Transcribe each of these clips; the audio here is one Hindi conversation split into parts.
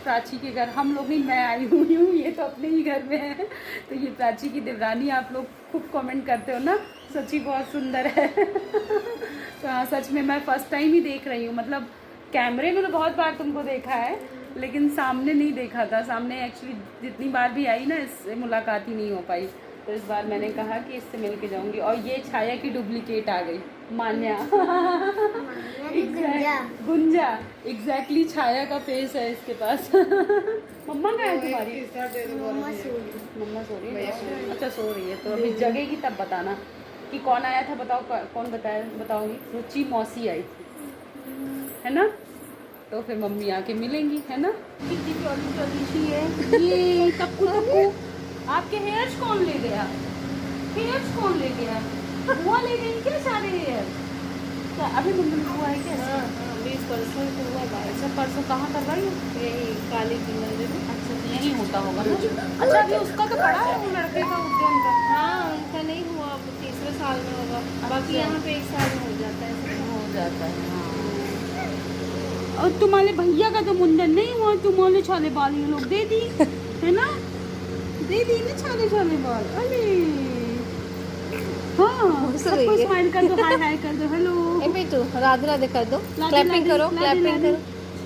प्राची के घर। हम लोग नहीं, मैं आई हुई हूँ, ये तो अपने ही घर में है। तो ये प्राची की देवरानी, आप लोग खूब कमेंट करते हो ना, सच्ची बहुत सुंदर है। तो हाँ, सच में मैं फर्स्ट टाइम ही देख रही हूँ। मतलब कैमरे में तो बहुत बार तुमको देखा है, लेकिन सामने नहीं देखा था। सामने एक्चुअली जितनी बार भी आई ना, इससे मुलाकात ही नहीं हो पाई। तो इस बार मैंने कहा कि इससे मिल के जाऊँगी। और ये छाया की डुप्लीकेट आ गई, मान्या। गुंजा एग्जैक्टली छाया का फेस है इसके पास। मम्मा कहाँ है तुम्हारी? मम्मा सो रही है। अच्छा, सो रही है। तो अभी जगेगी तब बताना कि कौन आया था। बताओ कौन बताया, बताओगी? रुचि मौसी आई थी, है ना? तो फिर मम्मी आके मिलेंगी, है ना? कितनी प्यारी है ये टक्कू टक्कू। आपके हेयर्स कौन ले गया? हेयर्स कौन ले गया? बुआ ले गई क्या सारे हेयर? क्या अभी मुंडन हुआ है क्या? हाँ, परसों हुआ है। अच्छा, परसों कहाँ करवाई? यही काली की मंदिर में। अच्छा, तो यही होता होगा ना। अच्छा, अभी उसका तो पड़ा है, वो लड़के का, उद्यम का। हाँ, उनका नहीं हुआ, अब तीसरे साल में होगा। बाकी यहाँ पे 1 साल में हो जाता है। हो जाता है, हाँ। और तुम्हारे भैया का तो मुंडन नहीं हुआ, तुम्हारे छाले बाल ये लोग दे दी, है ना? दे दी ना छाले छाले बाल। अरे हाँ, सबको स्माइल कर दो, हाय हाय कर दो, हेलो। तो राधे राधे कर दो, क्लैपिंग करो, क्लैपिंग करो।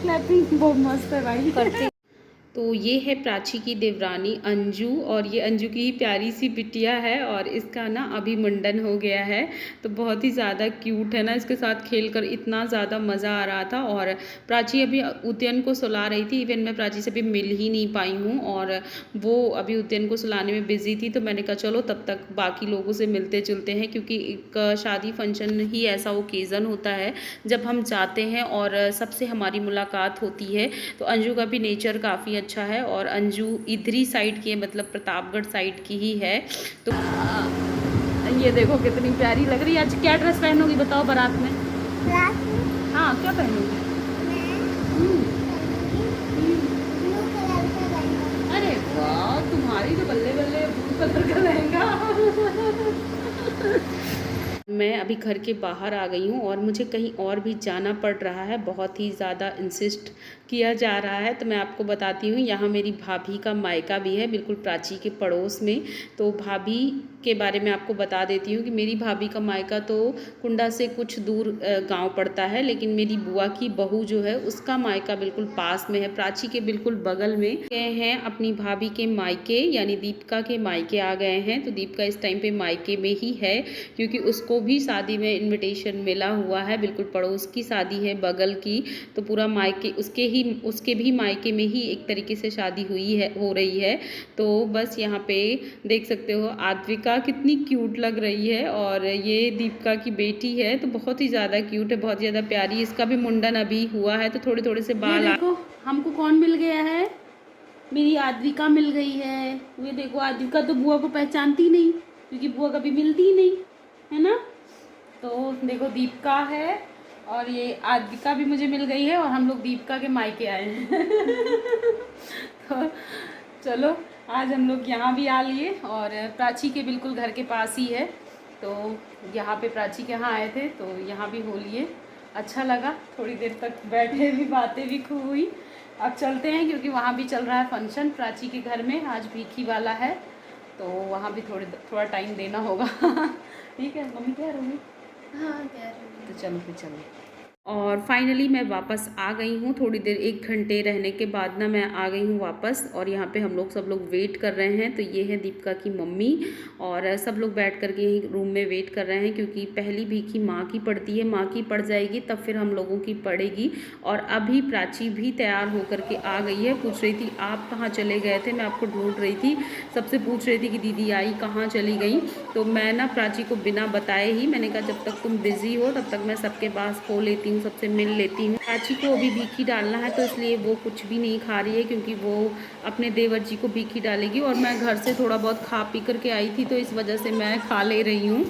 क्लैपिंग बहुत मस्त है भाई। करती। तो ये है प्राची की देवरानी अंजू, और ये अंजू की ही प्यारी सी बिटिया है, और इसका ना अभी मुंडन हो गया है। तो बहुत ही ज़्यादा क्यूट है ना, इसके साथ खेलकर इतना ज़्यादा मज़ा आ रहा था। और प्राची अभी उद्यन को सुला रही थी। इवन मैं प्राची से भी मिल ही नहीं पाई हूँ, और वो अभी उद्यन को सुलाने में बिज़ी थी। तो मैंने कहा चलो तब तक बाकी लोगों से मिलते जुलते हैं, क्योंकि एक शादी फंक्शन ही ऐसा ओकेज़न होता है जब हम जाते हैं और सबसे हमारी मुलाकात होती है। तो अंजू का भी नेचर काफ़ी अच्छा है, और अंजू इधरी साइड की है, मतलब प्रतापगढ़ साइड की ही है। तो ये देखो कितनी प्यारी लग रही है। आज क्या ड्रेस पहनोगी बताओ बारात में? हाँ, क्या पहनोगी? अरे वाह, तुम्हारी तो बल्ले बल्ले ब्लू कलर का लहंगा। मैं अभी घर के बाहर आ गई हूँ, और मुझे कहीं और भी जाना पड़ रहा है। बहुत ही ज़्यादा इंसिस्ट किया जा रहा है। तो मैं आपको बताती हूँ, यहाँ मेरी भाभी का मायका भी है, बिल्कुल प्राची के पड़ोस में। तो भाभी के बारे में आपको बता देती हूँ कि मेरी भाभी का मायका तो कुंडा से कुछ दूर गांव पड़ता है, लेकिन मेरी बुआ की बहू जो है उसका मायका बिल्कुल पास में है, प्राची के बिल्कुल बगल में। गए हैं अपनी भाभी के मायके, यानी दीपिका के मायके आ गए हैं। तो दीपिका इस टाइम पे मायके में ही है, क्योंकि उसको भी शादी में इनविटेशन मिला हुआ है। बिल्कुल पड़ोस की शादी है, बगल की। तो पूरा मायके उसके भी मायके में ही एक तरीके से शादी हो रही है। तो बस यहाँ पे देख सकते हो आद्विका कितनी क्यूट लग रही है, और ये दीपिका की बेटी है, तो बहुत ही ज़्यादा क्यूट है, बहुत ज़्यादा प्यारी। इसका भी मुंडन अभी हुआ है, तो थोड़े थोड़े से बाल। देखो हमको कौन मिल गया है, मेरी आद्विका मिल गई है। ये देखो, आद्विका तो बुआ को पहचानती नहीं, क्योंकि बुआ कभी मिलती ही नहीं, है ना? तो देखो दीपिका है, और ये आद्विका भी मुझे मिल गई है, और हम लोग दीपिका के मायके आए हैं। तो चलो, आज हम लोग यहाँ भी आ लिए, और प्राची के बिल्कुल घर के पास ही है। तो यहाँ पे प्राची के यहाँ आए थे, तो यहाँ भी हो लिए। अच्छा लगा, थोड़ी देर तक बैठे भी, बातें भी खूब हुई। अब चलते हैं, क्योंकि वहाँ भी चल रहा है फंक्शन प्राची के घर में। आज भीखी वाला है, तो वहाँ भी थोड़ा टाइम देना होगा। ठीक है, मम्मी कह रही? हाँ, कह रही। तो चलो फिर चलो। और फाइनली मैं वापस आ गई हूँ। थोड़ी देर 1 घंटे रहने के बाद ना मैं आ गई हूँ वापस, और यहाँ पे हम लोग सब लोग वेट कर रहे हैं। तो ये है दीपिका की मम्मी, और सब लोग बैठ कर के यहीं रूम में वेट कर रहे हैं, क्योंकि पहली भीखी माँ की पड़ती है, माँ की पड़ जाएगी तब फिर हम लोगों की पड़ेगी। और अभी प्राची भी तैयार होकर के आ गई है। पूछ रही थी आप कहाँ चले गए थे, मैं आपको ढूंढ रही थी, सबसे पूछ रही थी कि दीदी आई कहाँ चली गई। तो मैं ना प्राची को बिना बताए ही मैंने कहा जब तक तुम बिज़ी हो तब तक मैं सबके पास हो लेती सोचती हूँ सबसे मिल लेती हूँ। प्राची को अभी भीखी डालना है तो इसलिए वो कुछ भी नहीं खा रही है, क्योंकि वो अपने देवर जी को भीखी डालेगी। और मैं घर से थोड़ा बहुत खा पी करके आई थी, तो इस वजह से मैं खा ले रही हूँ।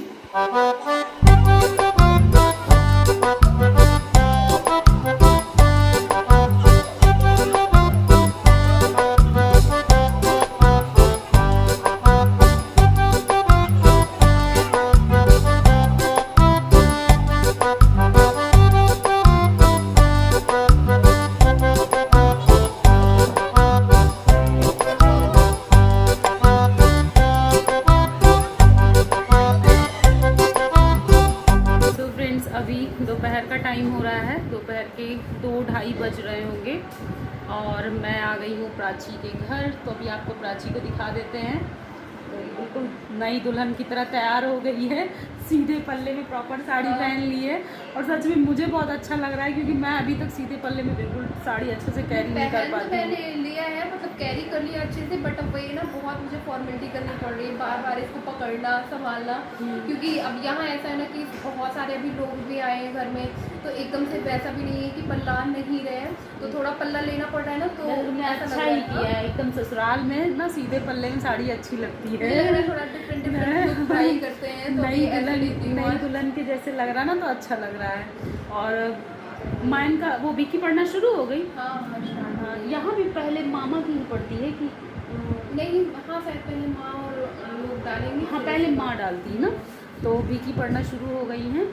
अभी दोपहर का टाइम हो रहा है, दोपहर के 2-2:30 बज रहे होंगे और मैं आ गई हूँ प्राची के घर। तो अभी आपको प्राची को दिखा देते हैं। तो बिल्कुल नई दुल्हन की तरह तैयार हो गई है, सीधे पल्ले में प्रॉपर साड़ी पहन ली है। और सच में मुझे बहुत अच्छा लग रहा है, क्योंकि मैं अभी तक सीधे पल्ले में बिल्कुल साड़ी अच्छे से कैरी नहीं कर पाती। मैंने लिया है, मतलब कैरी कर लिया अच्छे से, बट अब वही ना बहुत मुझे फॉर्मेलिटी करनी पड़ रही है, बार बार इसको पकड़ना संभालना। क्योंकि अब यहाँ ऐसा है ना कि बहुत सारे अभी लोग भी आए हैं घर में, तो एकदम से वैसा भी नहीं है कि पल्ला नहीं रहे, तो थोड़ा पल्ला लेना पड़ रहा है ना। तो अच्छा ही किया है, एकदम ससुराल में ना सीधे पल्ले में साड़ी अच्छी लगती है। थोड़ा डिफरेंट ट्राई करते हैं, तो नई दुल्हन के जैसे लग रहा है ना, तो अच्छा लग रहा है। और माइन का वो भीखी पड़ना शुरू हो गई। हाँ, यहाँ भी पहले मामा की पड़ती है कि नहीं? हाँ, शायद पहले माँ और लोग डालेंगे। हाँ, पहले माँ डालती है ना, तो भीखी पड़ना शुरू हो गई हैं।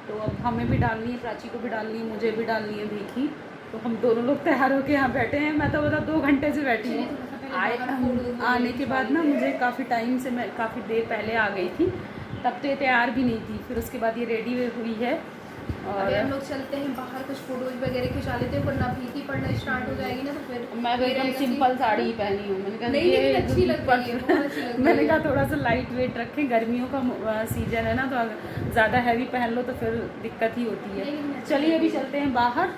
तो अब हमें भी डालनी है, प्राची को भी डालनी है, मुझे भी डालनी है भीखी। तो हम दोनों लोग तैयार होके यहाँ बैठे हैं। मैं तो बता 2 घंटे से बैठी हूँ। आने के बाद ना मुझे काफ़ी टाइम से, मैं काफ़ी देर पहले आ गई थी, तब तो ये तैयार भी नहीं थी। फिर उसके बाद ये रेडी हुई है। और हम लोग चलते हैं बाहर, कुछ फोटोज वगैरह खिंचा लेते हैं, वरना भीखी पड़ना स्टार्ट हो जाएगी ना, तो फिर मैं तो एकदम सिंपल साड़ी ही पहनी हूँ। मैंने कहा ये अच्छी लगती है, मैंने कहा थोड़ा सा लाइट वेट रखें, गर्मियों का सीजन है ना, तो अगर ज़्यादा हैवी पहन लो तो फिर दिक्कत ही होती है। चलिए अभी चलते हैं बाहर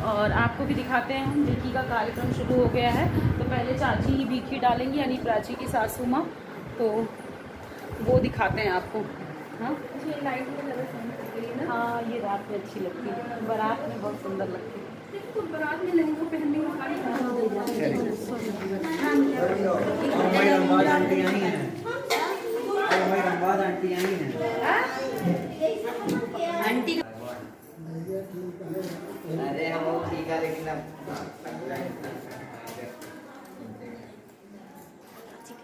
और आपको भी दिखाते हैं। हम भीखी का कार्यक्रम शुरू हो गया है। तो पहले चाची ही भीखी डालेंगी, यानी प्राची की सासू माँ, तो वो दिखाते हैं आपको। हाँ, लाइट में ना, हाँ, ये रात में अच्छी लगती है, बारात में बहुत सुंदर लगती है। तो बारात में लहंगा पहनने की साड़ी आंटी अरे हम ठीक है, लेकिन अब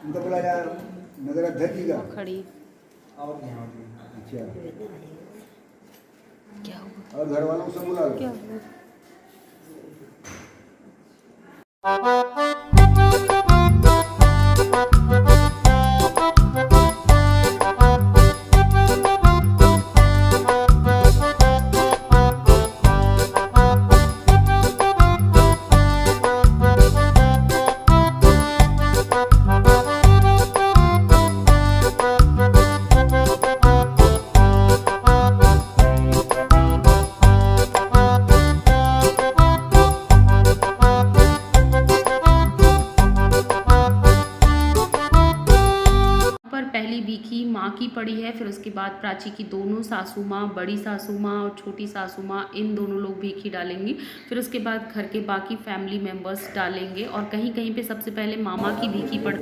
उनका बोला यार नगर अध्यक्ष जी का खड़ी और अच्छा, क्या हुआ? और घर वालों से बुला लो। क्या हुआ? पहली भीखी माँ की पड़ी है, फिर उसके बाद प्राची की दोनों सासू माँ, बड़ी सासू माँ और छोटी सासू माँ, इन दोनों लोग भीखी डालेंगी। फिर उसके बाद घर के बाकी फैमिली मेम्बर्स डालेंगे। और कहीं कहीं पे सबसे पहले मामा की भीखी पड़।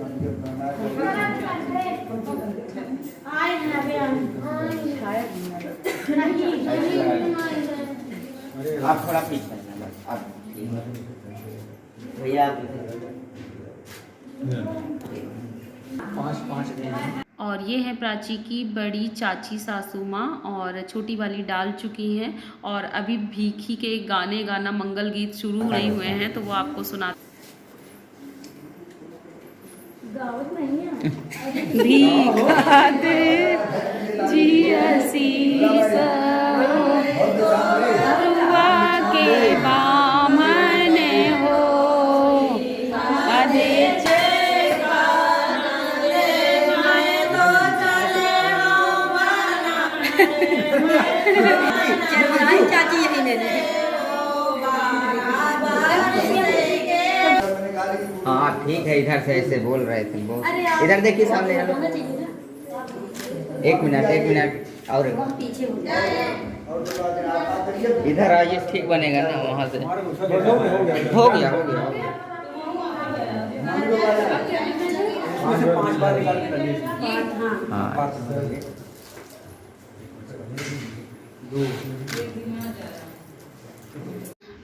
आप थोड़ा पीछे आप भैया 5 और ये है प्राची की बड़ी चाची सासू माँ, और छोटी वाली डाल चुकी हैं। और अभी भीखी के गाने गाना मंगल गीत शुरू नहीं हुए हैं, तो वो आपको सुना। भीखा दे जी असीस अरुआ के बामन हो अदे चाची यही ले रही है। हाँ ठीक है, इधर से ऐसे बोल रहे थे, इधर देखिए सामने। एक मिनट और पीछे हो जाए। और तो बात है, आप करिए। इधर आइए, ठीक बनेगा ना वहाँ से। हो गया वहाँ से 5 बार निकाल के डालिए। हाँ।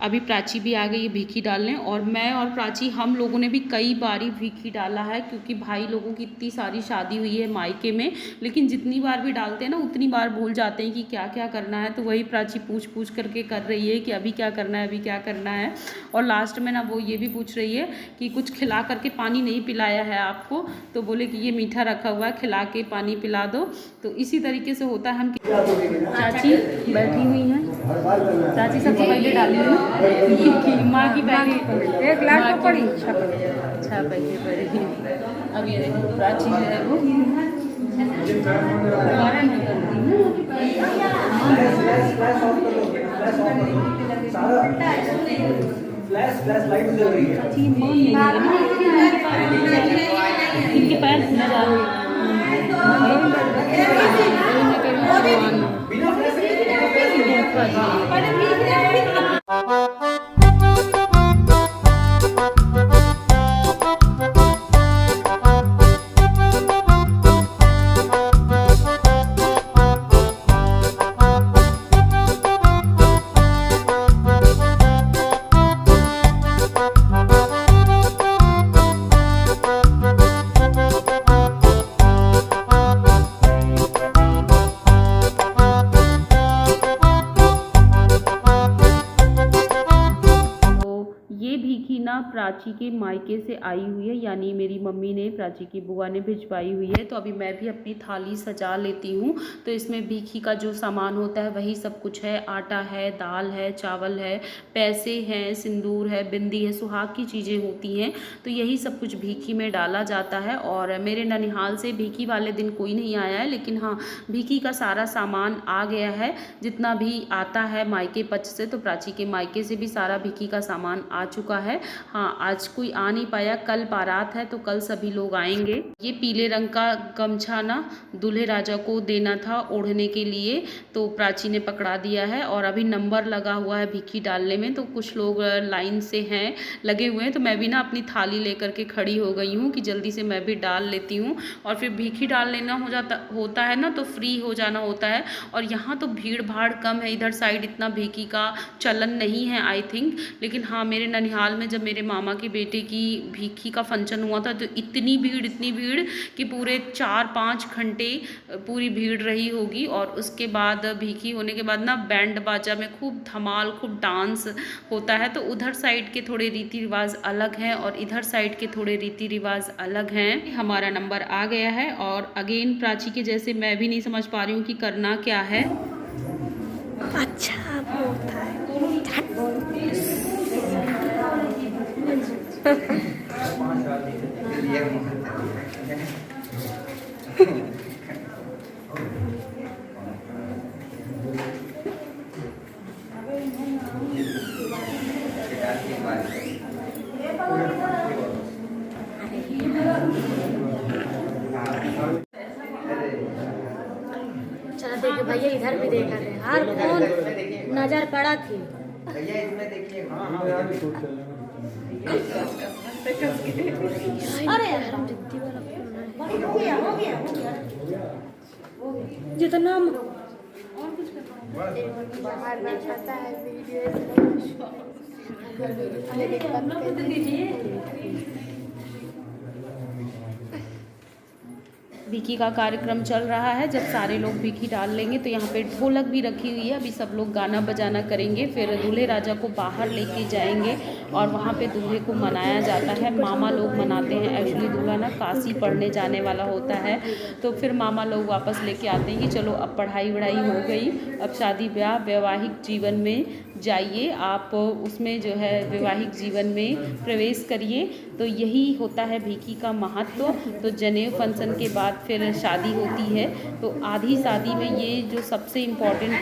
अभी प्राची भी आ गई है भीखी डालने, और मैं और प्राची हम लोगों ने भी कई बारी भीखी डाला है, क्योंकि भाई लोगों की इतनी सारी शादी हुई है मायके में, लेकिन जितनी बार भी डालते हैं ना उतनी बार भूल जाते हैं कि क्या क्या करना है। तो वही प्राची पूछ करके कर रही है कि अभी क्या करना है, अभी क्या करना है। और लास्ट में ना वो ये भी पूछ रही है कि कुछ खिला करके पानी नहीं पिलाया है आपको, तो बोले कि ये मीठा रखा हुआ है, खिला के पानी पिला दो। तो इसी तरीके से होता है। हम चाची बैठी हुई हैं, हर बार करना है। चाची सबसे पहले डाली है माँ की पहले एक लाख तो पड़ी। अच्छा पहले पड़ी। अब ये देखो प्राची जो है वो दोबारा नहीं इनके पैर धुलने जा रहे प्राची के मायके से आई हुई है, यानी मेरी मम्मी ने, प्राची की बुआ ने भिजवाई हुई है। तो अभी मैं भी अपनी थाली सजा लेती हूँ। तो इसमें भीखी का जो सामान होता है वही सब कुछ है। आटा है, दाल है, चावल है, पैसे हैं, सिंदूर है, बिंदी है, सुहाग की चीज़ें होती हैं। तो यही सब कुछ भीखी में डाला जाता है। और मेरे ननिहाल से भीखी वाले दिन कोई नहीं आया है, लेकिन हाँ भीखी का सारा सामान आ गया है, जितना भी आता है मायके पक्ष से। तो प्राची के मायके से भी सारा भीखी का सामान आ चुका है। हाँ, आज कोई आ नहीं पाया, कल बारात है तो कल सभी लोग आएंगे। ये पीले रंग का गमछा ना दूल्हे राजा को देना था ओढ़ने के लिए, तो प्राची ने पकड़ा दिया है। और अभी नंबर लगा हुआ है भीखी डालने में, तो कुछ लोग लाइन से हैं, लगे हुए हैं। तो मैं भी ना अपनी थाली लेकर के खड़ी हो गई हूँ कि जल्दी से मैं भी डाल लेती हूँ। और फिर भीखी डाल लेना होता है ना, तो फ्री हो जाना होता है। और यहाँ तो भीड़ भाड़ कम है, इधर साइड इतना भीखी का चलन नहीं है आई थिंक। लेकिन हाँ, मेरे ननिहाल में जब मेरे मामा के बेटे की भीखी का फंक्शन हुआ था तो इतनी भीड़ कि पूरे 4-5 घंटे पूरी भीड़ रही होगी। और उसके बाद भीखी होने के बाद ना बैंड बाजा में खूब धमाल, खूब डांस होता है। तो उधर साइड के थोड़े रीति रिवाज अलग हैं और इधर साइड के थोड़े रीति रिवाज अलग हैं। हमारा नंबर आ गया है और अगेन प्राची के जैसे मैं भी नहीं समझ पा रही हूँ कि करना क्या है। अच्छा होता है। चलो देखिए भैया, इधर भी देखा थे, हर कौन नजर पड़ा थी। भैया इसमें देखिए। अरे यार जिद्दी वाला हो गया जितना पता है भीखी का कार्यक्रम चल रहा है। जब सारे लोग भीखी डाल लेंगे तो यहाँ पे ढोलक भी रखी हुई है, अभी सब लोग गाना बजाना करेंगे। फिर दूल्हे राजा को बाहर लेके जाएंगे और वहाँ पे दूल्हे को मनाया जाता है। मामा लोग मनाते हैं, एक्चुअली दूल्हा ना काशी पढ़ने जाने वाला होता है। तो फिर मामा लोग वापस लेके आते हैं कि चलो अब पढ़ाई वढ़ाई हो गई, अब शादी ब्याह वैवाहिक जीवन में जाइए, आप उसमें जो है वैवाहिक जीवन में प्रवेश करिए। तो यही होता है भीखी का महत्व। तो जनेऊ फंक्शन के बाद फिर शादी होती है। तो आधी शादी में ये जो सबसे इम्पोर्टेंट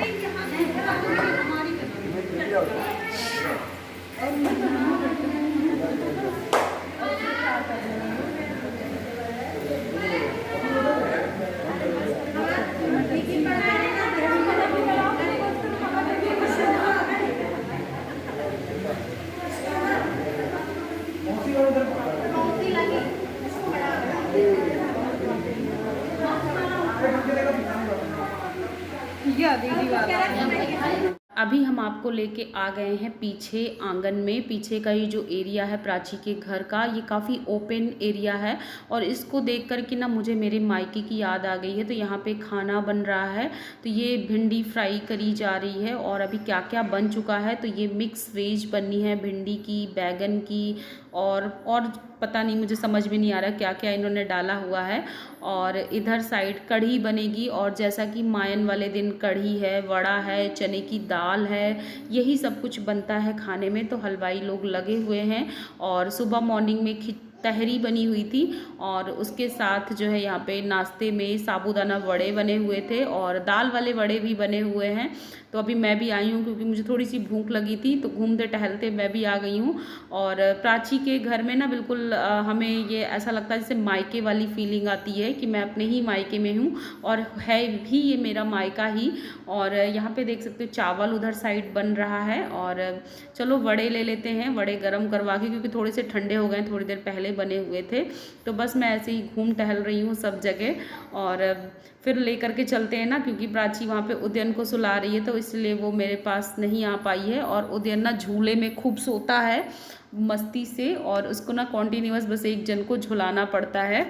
भैया दीदी वाला। अभी हम आपको लेके आ गए हैं पीछे आंगन में। पीछे का ये जो एरिया है प्राची के घर का, ये काफ़ी ओपन एरिया है और इसको देख कर के ना मुझे मेरे मायके की याद आ गई है। तो यहाँ पे खाना बन रहा है, तो ये भिंडी फ्राई करी जा रही है और अभी क्या क्या बन चुका है। तो ये मिक्स वेज बनी है, भिंडी की, बैगन की और पता नहीं, मुझे समझ में नहीं आ रहा क्या क्या इन्होंने डाला हुआ है। और इधर साइड कढ़ी बनेगी और जैसा कि मायन वाले दिन कढ़ी है, वड़ा है, चने की दाल है, यही सब कुछ बनता है खाने में। तो हलवाई लोग लगे हुए हैं और सुबह मॉर्निंग में तहरी बनी हुई थी और उसके साथ जो है यहाँ पे नाश्ते में साबूदाना वड़े बने हुए थे और दाल वाले वड़े भी बने हुए हैं। तो अभी मैं भी आई हूँ क्योंकि मुझे थोड़ी सी भूख लगी थी, तो घूमते टहलते मैं भी आ गई हूँ। और प्राची के घर में ना बिल्कुल हमें ये ऐसा लगता है जैसे मायके वाली फीलिंग आती है कि मैं अपने ही मायके में हूँ और है भी ये मेरा मायका ही। और यहाँ पे देख सकते हो चावल उधर साइड बन रहा है और चलो वड़े ले लेते हैं, वड़े गरम करवा के, क्योंकि थोड़े से ठंडे हो गए, थोड़ी देर पहले बने हुए थे। तो बस मैं ऐसे ही घूम टहल रही हूँ सब जगह और फिर ले करके चलते हैं ना, क्योंकि प्राची वहाँ पे उदयन को सुला रही है, तो इसलिए वो मेरे पास नहीं आ पाई है। और उदयन ना झूले में खूब सोता है मस्ती से और उसको ना कॉन्टिन्यूअस बस एक जन को झुलाना पड़ता है।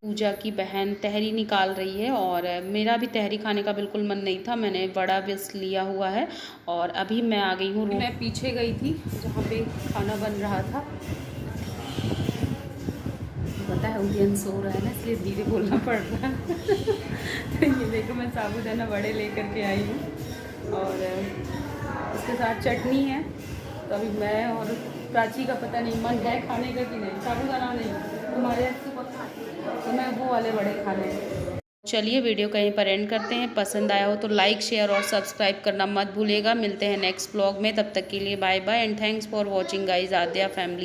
पूजा की बहन तहरी निकाल रही है और मेरा भी तहरी खाने का बिल्कुल मन नहीं था, मैंने बड़ा बस लिया हुआ है। और अभी मैं आ गई हूँ, मैं पीछे गई थी जहाँ पे खाना बन रहा था। पता है उदयन सो रहा है ना, इसलिए धीरे बोलना पड़ रहा है। तो ये देखो मैं साबूदाना वड़े ले करके आई हूँ और उसके साथ चटनी है। तो अभी मैं और प्राची का पता नहीं मन है खाने का कि नहीं, साबूदाना नहीं, तुम्हारे तो मैं वो वाले बड़े खा रहे। चलिए वीडियो कहीं पर एंड करते हैं। पसंद आया हो तो लाइक, शेयर और सब्सक्राइब करना मत भूलिएगा। मिलते हैं नेक्स्ट ब्लॉग में, तब तक के लिए bye bye and thanks for watching guys Aadya family.